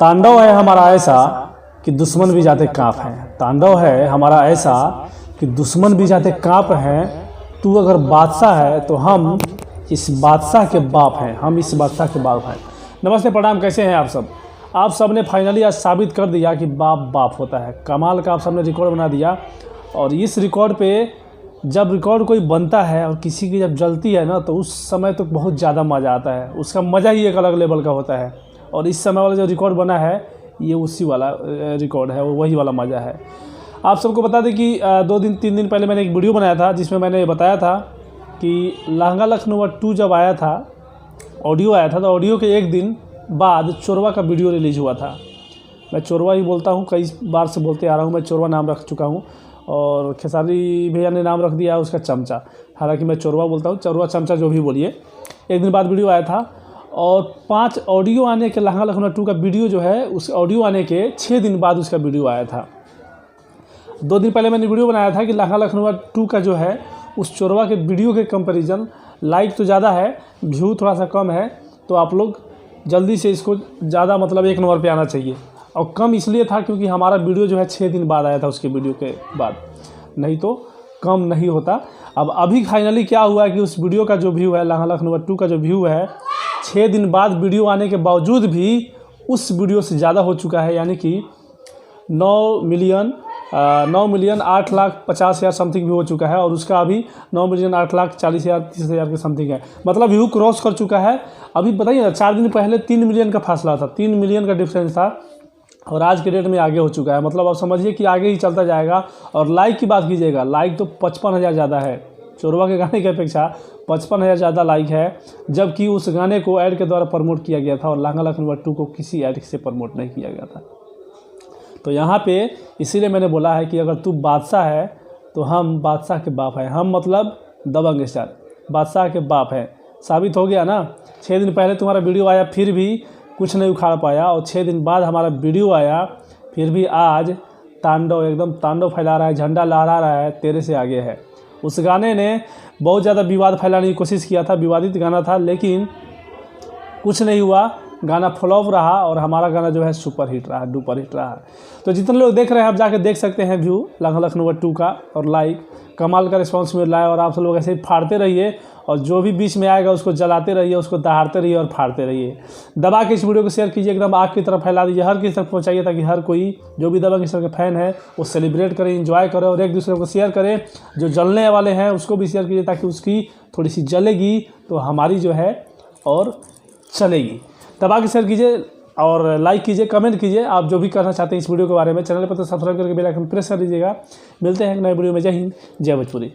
तांडव है हमारा ऐसा कि दुश्मन भी जाते काँप हैं। तांडव है हमारा ऐसा कि दुश्मन भी जाते काँप हैं। तू अगर बादशाह है तो हम इस बादशाह के बाप हैं, हम इस बादशाह के बाप हैं। नमस्ते प्रणाम, कैसे हैं आप सब? आप सब ने फाइनली आज साबित कर दिया कि बाप बाप होता है। कमाल का आप सब ने रिकॉर्ड बना दिया। और इस रिकॉर्ड पे जब रिकॉर्ड कोई बनता है और किसी की जब जलती है ना, तो उस समय तो बहुत ज़्यादा मज़ा आता है। उसका मज़ा ही एक अलग लेवल का होता है। और इस समय वाला जो रिकॉर्ड बना है ये उसी वाला रिकॉर्ड है, वही वाला मज़ा है। आप सबको बता दें कि 2-3 दिन पहले मैंने एक वीडियो बनाया था जिसमें मैंने बताया था कि लहंगा लखनऊ 2 जब आया था, ऑडियो आया था, तो ऑडियो के एक दिन बाद चोरवा का वीडियो रिलीज़ हुआ था। मैं चोरवा ही बोलता हूँ, कई बार से बोलते आ रहा हूँ, मैं चोरवा नाम रख चुका हूँ। और खेसारी भैया ने नाम रख दिया उसका चमचा, हालांकि मैं चोरवा बोलता हूँ, चोरवा चमचा जो भी बोलिए। एक दिन बाद वीडियो आया था और 5 ऑडियो आने के लहंगा लखनऊ 2 का वीडियो जो है, उस ऑडियो आने के 6 दिन बाद उसका वीडियो आया था। 2 दिन पहले मैंने वीडियो बनाया था कि लहंगा लखनऊ 2 का जो है उस चोरवा के वीडियो के कंपैरिजन लाइक तो ज़्यादा है, व्यू थोड़ा सा कम है, तो आप लोग जल्दी से इसको ज़्यादा मतलब 1 नंबर पे आना चाहिए। और कम इसलिए था क्योंकि हमारा वीडियो जो है 6 दिन बाद आया था उसके वीडियो के बाद, नहीं तो कम नहीं होता। अब अभी फाइनली क्या हुआ है कि उस वीडियो का जो व्यू है, लहंगा लखनऊ 2 का जो व्यू है, 6 दिन बाद वीडियो आने के बावजूद भी उस वीडियो से ज़्यादा हो चुका है। यानी कि 9 मिलियन 8,50,000 समथिंग व्यू हो चुका है। और उसका अभी 9,08,40,000 30,000 के समथिंग है, मतलब व्यू क्रॉस कर चुका है। अभी बताइए ना, 4 दिन पहले 3 मिलियन का फासला था, 3 मिलियन का डिफरेंस था, और आज के डेट में आगे हो चुका है। मतलब आप समझिए कि आगे ही चलता जाएगा। और लाइक की बात कीजिएगा, लाइक तो 55,000 ज़्यादा है, चोरवा के गाने की अपेक्षा 55,000 ज़्यादा लाइक है। जबकि उस गाने को ऐड के द्वारा प्रमोट किया गया था और लहंगा लखनऊ 2 को किसी ऐड से प्रमोट नहीं किया गया था। तो यहाँ पे इसीलिए मैंने बोला है कि अगर तू बादशाह है तो हम बादशाह के बाप हैं। हम मतलब दबंग स्टार बादशाह के बाप हैं। साबित हो गया ना। 6 दिन पहले तुम्हारा वीडियो आया फिर भी कुछ नहीं उखाड़ पाया, और 6 दिन बाद हमारा वीडियो आया फिर भी आज तांडव, एकदम तांडव फैला रहा है, झंडा लहरा रहा है, तेरे से आगे है। उस गाने ने बहुत ज़्यादा विवाद फैलाने की कोशिश किया था, विवादित गाना था, लेकिन कुछ नहीं हुआ, गाना फ्लॉप रहा। और हमारा गाना जो है सुपर हिट रहा, डुपर हिट रहा। तो जितने लोग देख रहे हैं आप जाके देख सकते हैं व्यू लहंगा लखनऊ 2 का, और लाइक कमाल का रिस्पांस मिल रहा है। और आप सब लोग ऐसे ही फाड़ते रहिए, और जो भी बीच में आएगा उसको जलाते रहिए, उसको दहाड़ते रहिए और फाड़ते रहिए। दबा के इस वीडियो को शेयर कीजिए, एकदम आग की तरफ फैला दीजिए, हर किसी तक पहुँचाइए, ताकि हर कोई जो भी दबंग स्टार के फैन है वो सेलिब्रेट करें, एंजॉय करें, और एक दूसरे को शेयर करें। जो जलने वाले हैं उसको भी शेयर कीजिए, ताकि उसकी थोड़ी सी जलेगी तो हमारी जो है और चलेगी। दबा के शेयर कीजिए और लाइक कीजिए, कमेंट कीजिए, आप जो भी करना चाहते हैं इस वीडियो के बारे में। चैनल पर तो सब्सक्राइब करके बेल आइकन प्रेस कर दीजिएगा। मिलते हैं एक नए वीडियो में। जय हिंद, जय भोजपुरी।